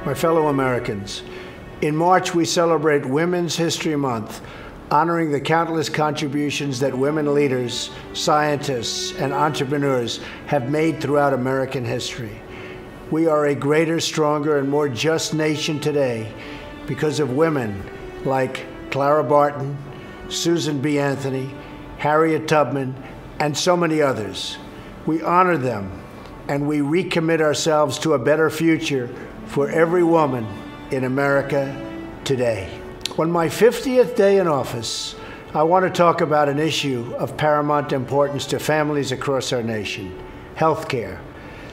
My fellow Americans, in March we celebrate Women's History Month, honoring the countless contributions that women leaders, scientists, and entrepreneurs have made throughout American history. We are a greater, stronger, and more just nation today because of women like Clara Barton, Susan B. Anthony, Harriet Tubman, and so many others. We honor them, and we recommit ourselves to a better future for every woman in America today. On my 50th day in office, I want to talk about an issue of paramount importance to families across our nation: health care.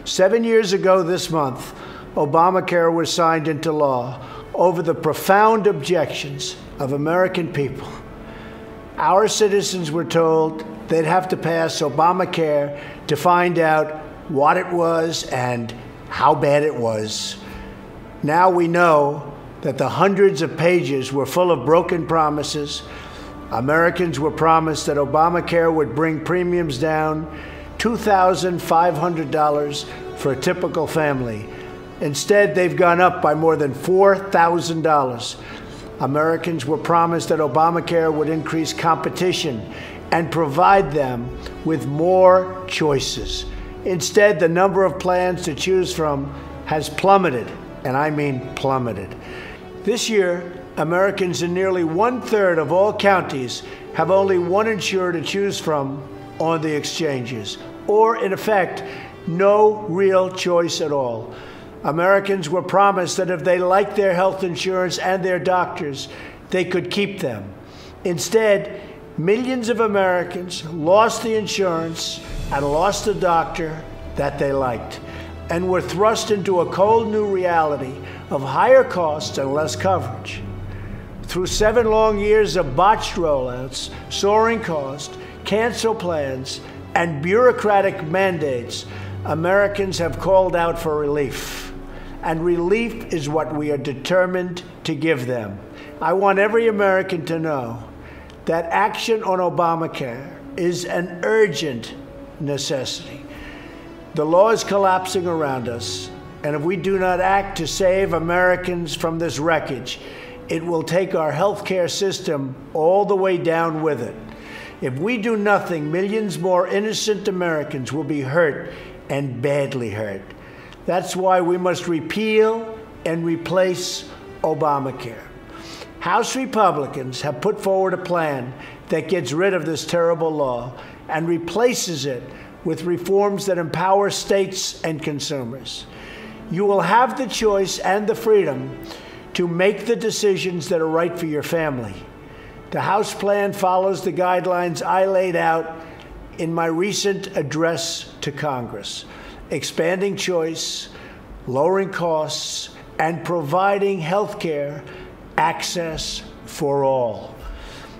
7 years ago this month, Obamacare was signed into law over the profound objections of American people. Our citizens were told they'd have to pass Obamacare to find out what it was and how bad it was. Now we know that the hundreds of pages were full of broken promises. Americans were promised that Obamacare would bring premiums down $2,500 for a typical family. Instead, they've gone up by more than $4,000. Americans were promised that Obamacare would increase competition and provide them with more choices. Instead, the number of plans to choose from has plummeted, and I mean plummeted. This year, Americans in nearly 1/3 of all counties have only one insurer to choose from on the exchanges, or in effect, no real choice at all. Americans were promised that if they liked their health insurance and their doctors, they could keep them. Instead, millions of Americans lost the insurance and lost the doctor that they liked, and were thrust into a cold new reality of higher costs and less coverage. Through 7 long years of botched rollouts, soaring costs, cancel plans, and bureaucratic mandates, Americans have called out for relief. And relief is what we are determined to give them. I want every American to know that action on Obamacare is an urgent necessity. The law is collapsing around us, and if we do not act to save Americans from this wreckage, it will take our health care system all the way down with it. If we do nothing, millions more innocent Americans will be hurt, and badly hurt. That's why we must repeal and replace Obamacare. House Republicans have put forward a plan that gets rid of this terrible law and replaces it with reforms that empower states and consumers. You will have the choice and the freedom to make the decisions that are right for your family. The House plan follows the guidelines I laid out in my recent address to Congress: expanding choice, lowering costs, and providing health care access for all.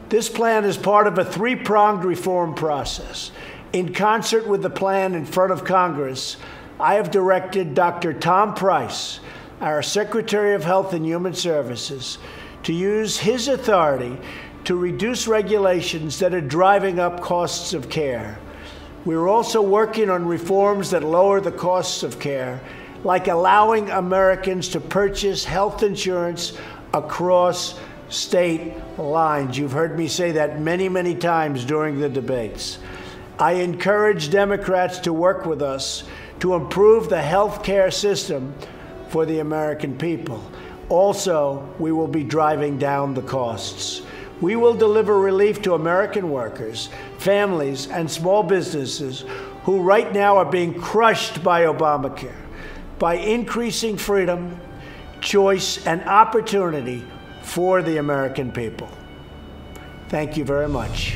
This plan is part of a 3-pronged reform process. In concert with the plan in front of Congress, I have directed Dr. Tom Price, our Secretary of Health and Human Services, to use his authority to reduce regulations that are driving up costs of care. We're also working on reforms that lower the costs of care, like allowing Americans to purchase health insurance across state lines. You've heard me say that many, many times during the debates. I encourage Democrats to work with us to improve the health care system for the American people. Also, we will be driving down the costs. We will deliver relief to American workers, families, and small businesses who right now are being crushed by Obamacare by increasing freedom, choice, and opportunity for the American people. Thank you very much.